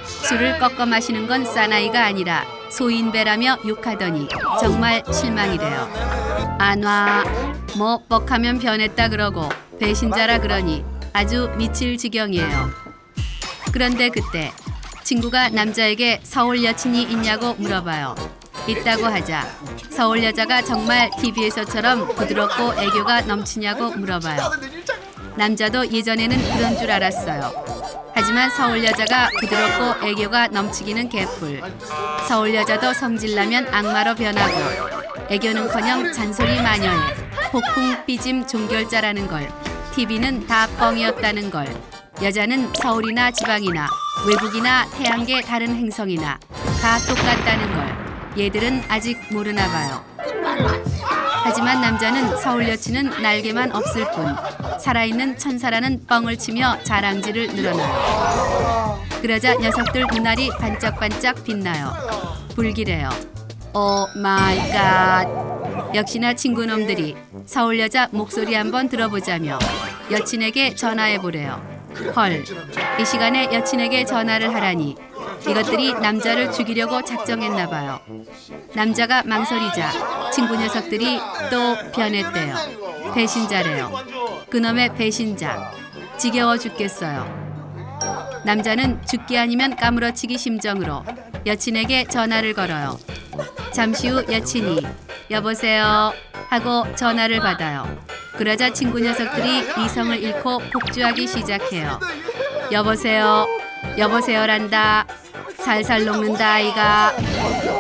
술을 꺾어 마시는 건 사나이가 아니라 소인배라며 욕하더니 정말 실망이래요. 안 와. 뭐 뻑하면 변했다 그러고 배신자라 그러니 아주 미칠 지경이에요. 그런데 그때 친구가 남자에게 서울 여친이 있냐고 물어봐요. 있다고 하자 서울 여자가 정말 TV에서처럼 부드럽고 애교가 넘치냐고 물어봐요. 남자도 예전에는 그런 줄 알았어요. 하지만 서울 여자가 부드럽고 애교가 넘치기는 개뿔. 서울 여자도 성질나면 악마로 변하고 애교는커녕 잔소리 마녀에 폭풍 삐짐 종결자라는 걸, TV는 다 뻥이었다는 걸, 여자는 서울이나 지방이나 외국이나 태양계 다른 행성이나 다 똑같다는 걸 얘들은 아직 모르나 봐요. 하지만 남자는 서울 여친은 날개만 없을 뿐 살아있는 천사라는 뻥을 치며 자랑질을 늘어놔요. 그러자 녀석들 눈알이 반짝반짝 빛나요. 불길해요. 오 마이 갓. 역시나 친구놈들이 서울 여자 목소리 한번 들어보자며 여친에게 전화해보래요. 헐, 이 시간에 여친에게 전화를 하라니 이것들이 남자를 죽이려고 작정했나 봐요. 남자가 망설이자 친구 녀석들이 또 변했대요. 배신자래요. 그놈의 배신자. 지겨워 죽겠어요. 남자는 죽기 아니면 까무러치기 심정으로 여친에게 전화를 걸어요. 잠시 후 여친이 여보세요 하고 전화를 받아요. 그러자 친구 녀석들이 이성을 잃고 폭주하기 시작해요. 여보세요, 여보세요란다. 살살 녹는다 아이가.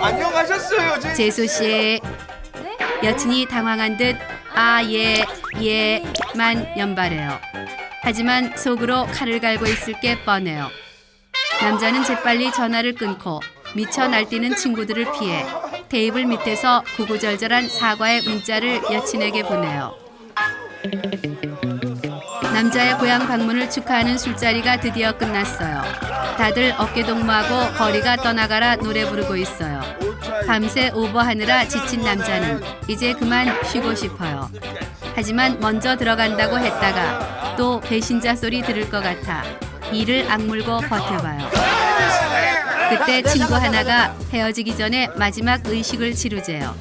안녕하셨어요. 재수씨. 여친이 당황한 듯 아 예 예만 연발해요. 하지만 속으로 칼을 갈고 있을 게 뻔해요. 남자는 재빨리 전화를 끊고 미쳐 날뛰는 친구들을 피해 테이블 밑에서 구구절절한 사과의 문자를 여친에게 보내요. 남자의 고향 방문을 축하하는 술자리가 드디어 끝났어요. 다들 어깨동무하고 거리가 떠나가라 노래 부르고 있어요. 밤새 오버하느라 지친 남자는 이제 그만 쉬고 싶어요. 하지만 먼저 들어간다고 했다가 또 배신자 소리 들을 것 같아 이를 악물고 버텨봐요. 그때 친구 하나가 헤어지기 전에 마지막 의식을 치르재요.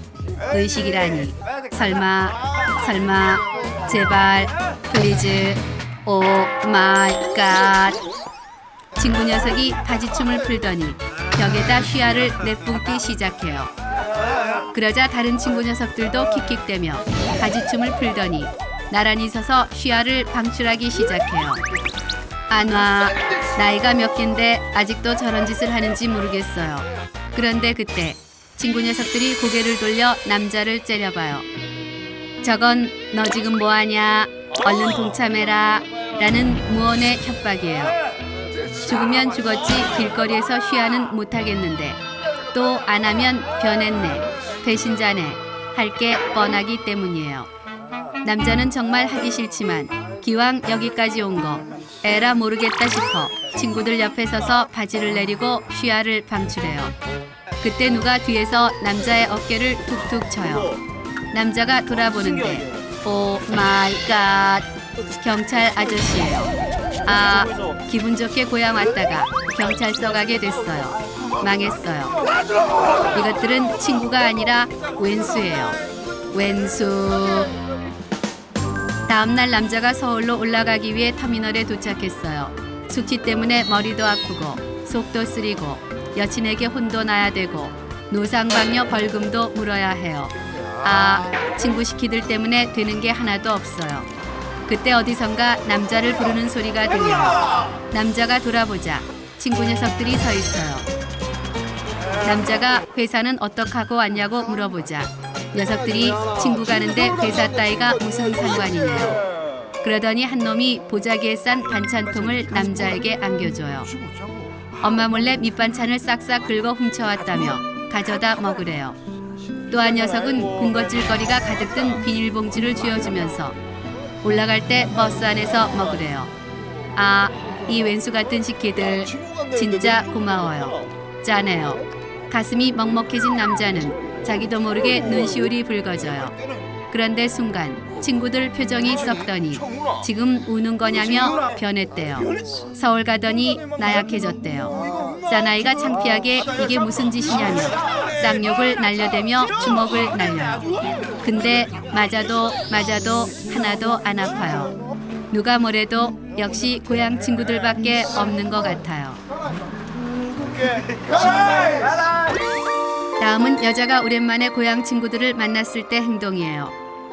의식이라니 설마 제발 플리즈 오 마이 갓. 친구 녀석이 바지춤을 풀더니 벽에다 휘하를 내뿜기 시작해요. 그러자 다른 친구 녀석들도 킥킥대며 바지춤을 풀더니 나란히 서서 휘하를 방출하기 시작해요. 안 와. 나이가 몇 갠데 아직도 저런 짓을 하는지 모르겠어요. 그런데 그때 친구 녀석들이 고개를 돌려 남자를 째려봐요. 저건 너 지금 뭐하냐? 얼른 동참해라 라는 무언의 협박이에요. 죽으면 죽었지 길거리에서 휘하는 못하겠는데 또 안 하면 변했네, 배신자네 할 게 뻔하기 때문이에요. 남자는 정말 하기 싫지만 기왕 여기까지 온 거 에라 모르겠다 싶어 친구들 옆에 서서 바지를 내리고 휘하를 방출해요. 그때 누가 뒤에서 남자의 어깨를 툭툭 쳐요. 남자가 돌아보는데 오 마이 갓, 경찰 아저씨예요. 아, 기분 좋게 고향 왔다가 경찰서 가게 됐어요. 망했어요. 이것들은 친구가 아니라 왼수예요. 왼수. 다음날 남자가 서울로 올라가기 위해 터미널에 도착했어요. 숙취 때문에 머리도 아프고 속도 쓰리고 여친에게 혼도 나야 되고 노상방뇨 벌금도 물어야 해요. 아, 친구 시키들 때문에 되는 게 하나도 없어요. 그때 어디선가 남자를 부르는 소리가 들려요. 남자가 돌아보자 친구 녀석들이 서 있어요. 남자가 회사는 어떡하고 왔냐고 물어보자 녀석들이 친구 가는데 회사 따위가 무슨 상관이냐요. 그러더니 한 놈이 보자기에 싼 반찬통을 남자에게 안겨줘요. 엄마 몰래 밑반찬을 싹싹 긁어 훔쳐왔다며 가져다 먹으래요. 또 한 녀석은 군것질거리가 가득 든 비닐봉지를 쥐어주면서 올라갈 때 버스 안에서 먹으래요. 아, 이 왼수 같은 시키들 진짜 고마워요. 짠해요. 가슴이 먹먹해진 남자는 자기도 모르게 눈시울이 붉어져요. 그런데 순간 친구들 표정이 썩더니 지금 우는 거냐며 변했대요. 서울 가더니 나약해졌대요. 사나이가 창피하게 이게 무슨 짓이냐며 쌍욕을 날려대며 주먹을 날려요. 근데 맞아도 하나도 안 아파요. 누가 뭐래도 역시 고향 친구들밖에 없는 것 같아요. 다음은 여자가 오랜만에 고향 친구들을 만났을 때 행동이에요.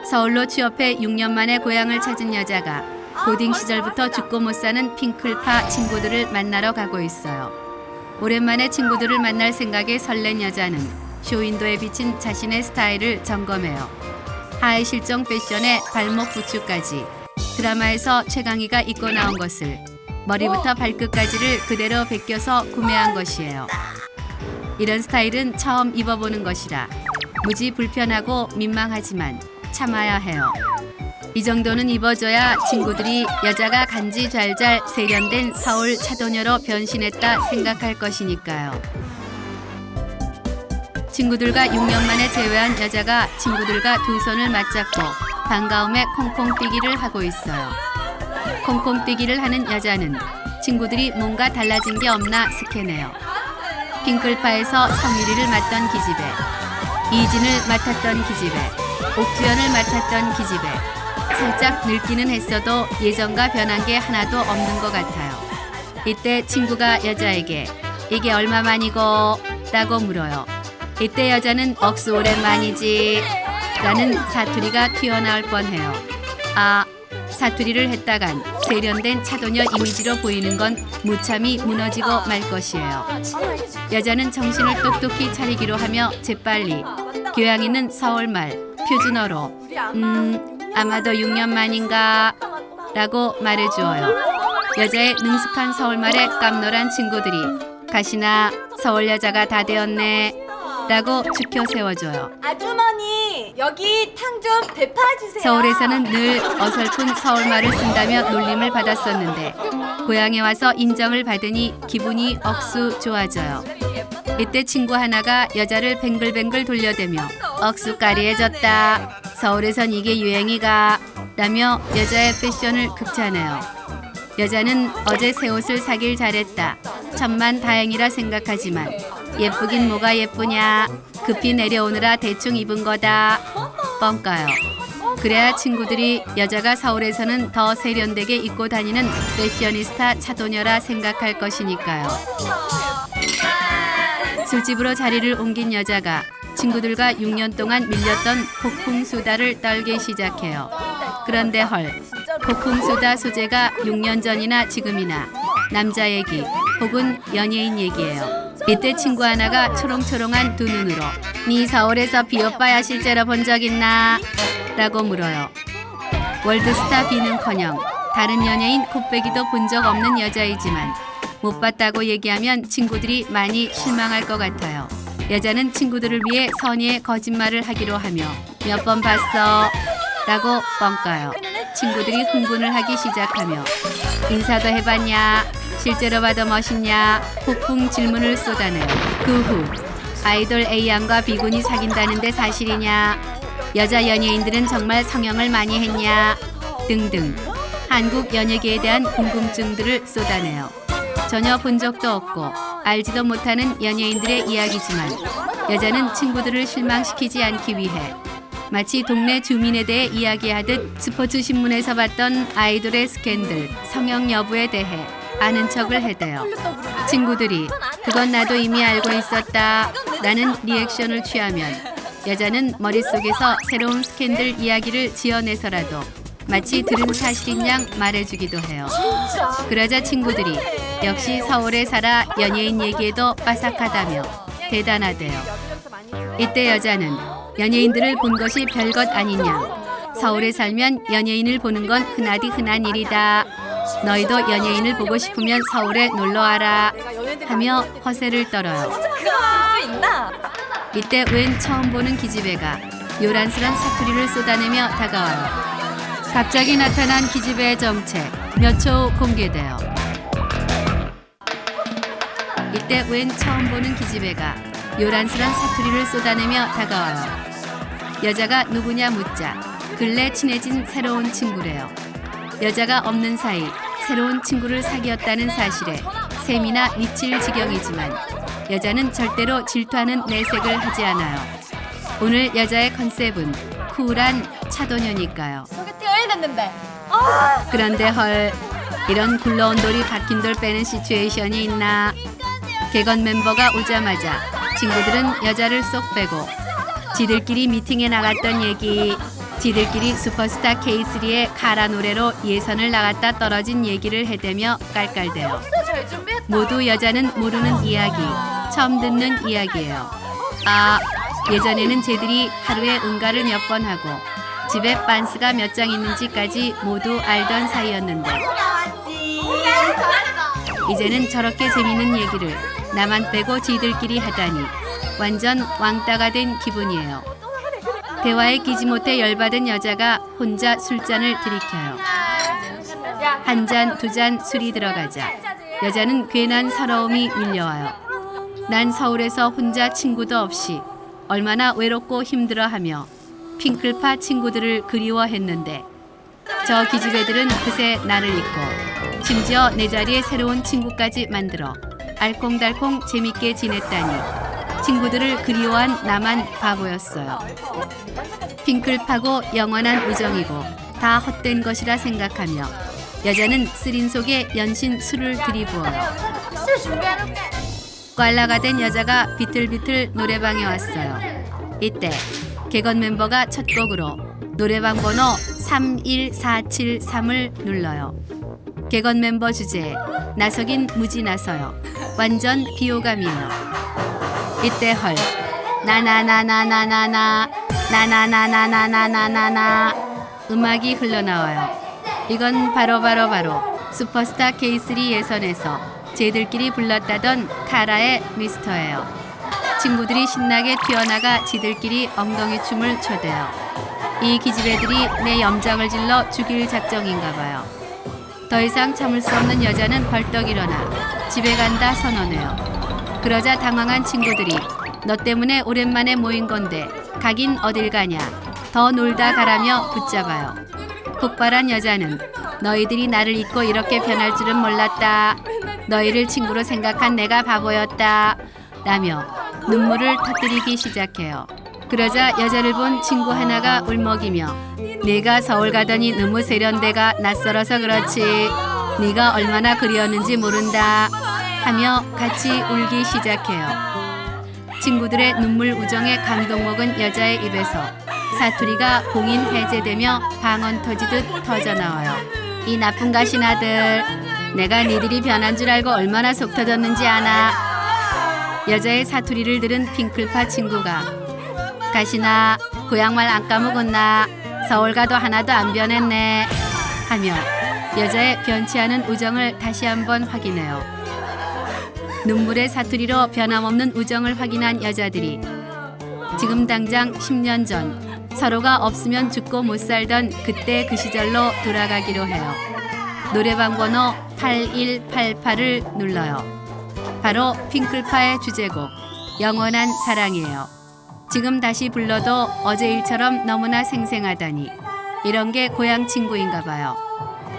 서울로 취업해 6년 만에 고향을 찾은 여자가 고딩 시절부터 죽고 못 사는 핑클파 친구들을 만나러 가고 있어요. 오랜만에 친구들을 만날 생각에 설렌 여자는 쇼윈도에 비친 자신의 스타일을 점검해요. 하이 실종 패션에 발목 부츠까지 드라마에서 최강희가 입고 나온 것을 머리부터 발끝까지를 그대로 베껴서 구매한 것이에요. 이런 스타일은 처음 입어보는 것이라 무지 불편하고 민망하지만 참아야 해요. 이 정도는 입어줘야 친구들이 여자가 간지 잘잘 세련된 서울 차도녀로 변신했다 생각할 것이니까요. 친구들과 6년 만에 재회한 여자가 친구들과 두 손을 맞잡고 반가움에 콩콩 뛰기를 하고 있어요. 콩콩 뛰기를 하는 여자는 친구들이 뭔가 달라진 게 없나 스캔해요. 핑클파에서 성유리를 맡던 기집애, 이진을 맡았던 기집애, 옥주연을 맡았던 기집애. 살짝 늙기는 했어도 예전과 변한 게 하나도 없는 것 같아요. 이때 친구가 여자에게 이게 얼마만이고? 라고 물어요. 이때 여자는 억수 오랜만이지 라는 사투리가 튀어나올 뻔해요. 아, 사투리를 했다간 세련된 차도녀 이미지로 보이는 건 무참히 무너지고 말 것이에요. 여자는 정신을 똑똑히 차리기로 하며 재빨리 교양 있는 서울말 표준어로 아마도 6년 만인가 라고 말해주어요. 여자의 능숙한 서울말에 깜놀한 친구들이 가시나 서울 여자가 다 되었네 라고 추켜 세워줘요. 아주머니 여기 탕 좀 대파주세요. 서울에서는 늘 어설픈 서울말을 쓴다며 놀림을 받았었는데 고향에 와서 인정을 받으니 기분이 억수 좋아져요. 이때 친구 하나가 여자를 뱅글뱅글 돌려대며 억수 까리해졌다. 서울에선 이게 유행이가 라며 여자의 패션을 극찬해요. 여자는 어제 새 옷을 사길 잘했다. 천만 다행이라 생각하지만 예쁘긴 뭐가 예쁘냐. 급히 내려오느라 대충 입은 거다. 뻥까요. 그래야 친구들이 여자가 서울에서는 더 세련되게 입고 다니는 패셔니스타 차도녀라 생각할 것이니까요. 술집으로 자리를 옮긴 여자가 친구들과 6년 동안 밀렸던 폭풍수다를 떨기 시작해요. 그런데 헐, 폭풍수다 소재가 6년 전이나 지금이나 남자 얘기 혹은 연예인 얘기예요. 이때 친구 하나가 초롱초롱한 두 눈으로 네 서울에서 비오빠야 실제로 본 적 있나? 라고 물어요. 월드스타 비는커녕 다른 연예인 콧배기도 본 적 없는 여자이지만 못 봤다고 얘기하면 친구들이 많이 실망할 것 같아요. 여자는 친구들을 위해 선의의 거짓말을 하기로 하며 몇 번 봤어? 라고 뻥까요. 친구들이 흥분을 하기 시작하며 인사도 해봤냐? 실제로 봐도 멋있냐? 폭풍 질문을 쏟아내요. 그 후 아이돌 A양과 B군이 사귄다는데 사실이냐? 여자 연예인들은 정말 성형을 많이 했냐? 등등 한국 연예계에 대한 궁금증들을 쏟아내요. 전혀 본 적도 없고 알지도 못하는 연예인들의 이야기지만 여자는 친구들을 실망시키지 않기 위해 마치 동네 주민에 대해 이야기하듯 스포츠 신문에서 봤던 아이돌의 스캔들, 성형 여부에 대해 아는 척을 해대요. 친구들이 그건 나도 이미 알고 있었다 라는 리액션을 취하면 여자는 머릿속에서 새로운 스캔들 이야기를 지어내서라도 마치 들은 사실인 양 말해주기도 해요. 그러자 친구들이 역시 서울에 살아 연예인 얘기에도 빠삭하다며 대단하대요. 이때 여자는 연예인들을 본 것이 별것 아닌 양 서울에 살면 연예인을 보는 건 흔하디 흔한 일이다. 너희도 연예인을 보고 싶으면 서울에 놀러와라 하며 허세를 떨어요. 이때 웬 처음 보는 기집애가 요란스런 사투리를 쏟아내며 다가와요. 갑자기 나타난 기집애의 정체 몇 초 후 공개돼요. 이때 웬 처음 보는 기집애가 요란스런 사투리를 쏟아내며 다가와요. 여자가 누구냐 묻자 근래 친해진 새로운 친구래요. 여자가 없는 사이 새로운 친구를 사귀었다는 사실에 셈이나 미칠 지경이지만 여자는 절대로 질투하는 내색을 하지 않아요. 오늘 여자의 컨셉은 쿨한 차도녀니까요. 소개팅 해야 됐는데. 그런데 헐, 이런 굴러온 돌이 박힌 돌 빼는 시츄에이션이 있나? 개건 멤버가 오자마자 친구들은 여자를 쏙 빼고 지들끼리 미팅에 나갔던 얘기, 지들끼리 슈퍼스타 K3의 카라 노래로 예선을 나갔다 떨어진 얘기를 해대며 깔깔대요. 잘 준비했다. 모두 여자는 모르는 이야기, 처음 듣는 이야기예요. 아, 예전에는 쟤들이 하루에 응가를 몇 번 하고 집에 빤스가 몇 장 있는지까지 모두 알던 사이였는데 이제는 저렇게 재밌는 얘기를 나만 빼고 지들끼리 하다니 완전 왕따가 된 기분이에요. 대화에 끼지 못해 열받은 여자가 혼자 술잔을 들이켜요. 한 잔, 두 잔 술이 들어가자 여자는 괜한 서러움이 밀려와요. 난 서울에서 혼자 친구도 없이 얼마나 외롭고 힘들어하며 핑클파 친구들을 그리워했는데 저 기집애들은 그새 나를 잊고 심지어 내 자리에 새로운 친구까지 만들어 알콩달콩 재밌게 지냈다니 친구들을 그리워한 나만 바보였어요. 핑클파고 영원한 우정이고 다 헛된 것이라 생각하며 여자는 쓰린 속에 연신 술을 들이부어요. 술 준비해놓게. 꽐라가 된 여자가 비틀비틀 노래방에 왔어요. 이때 개건 멤버가 첫 곡으로 노래방 번호 31473을 눌러요. 개건 멤버 주제에 나서긴 무지 나서요. 완전 비호감이에요. 이때 헐 나나나나나나나 나나나나나나나나 음악이 흘러나와요. 이건 바로 슈퍼스타 K3 예선에서 쟤들끼리 불렀다던 카라의 미스터예요. 친구들이 신나게 튀어나가 지들끼리 엉덩이 춤을 춰대요. 이 기집애들이 내 염장을 질러 죽일 작정인가 봐요. 더 이상 참을 수 없는 여자는 벌떡 일어나 집에 간다 선언해요. 그러자 당황한 친구들이 너 때문에 오랜만에 모인 건데 가긴 어딜 가냐 더 놀다 가라며 붙잡아요. 폭발한 여자는 너희들이 나를 잊고 이렇게 변할 줄은 몰랐다. 너희를 친구로 생각한 내가 바보였다. 라며 눈물을 터뜨리기 시작해요. 그러자 여자를 본 친구 하나가 울먹이며 네가 서울 가더니 너무 세련돼가 낯설어서 그렇지. 네가 얼마나 그리웠는지 모른다. 하며 같이 울기 시작해요. 친구들의 눈물 우정에 감동 먹은 여자의 입에서 사투리가 봉인 해제되며 방언 터지듯 터져나와요. 이 나쁜 가시나들 내가 니들이 변한 줄 알고 얼마나 속 터졌는지 아나. 여자의 사투리를 들은 핑클파 친구가 가시나 고향말 안 까먹었나 서울 가도 하나도 안 변했네 하며 여자의 변치 않은 우정을 다시 한번 확인해요. 눈물의 사투리로 변함없는 우정을 확인한 여자들이 지금 당장 10년 전 서로가 없으면 죽고 못 살던 그때 그 시절로 돌아가기로 해요. 노래방 번호 8188을 눌러요. 바로 핑클파의 주제곡 영원한 사랑이에요. 지금 다시 불러도 어제 일처럼 너무나 생생하다니 이런 게 고향 친구인가 봐요.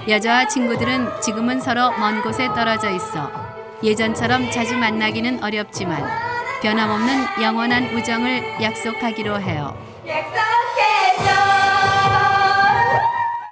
여자와 친구들은 지금은 서로 먼 곳에 떨어져 있어 예전처럼 자주 만나기는 어렵지만 변함없는 영원한 우정을 약속하기로 해요. 약속!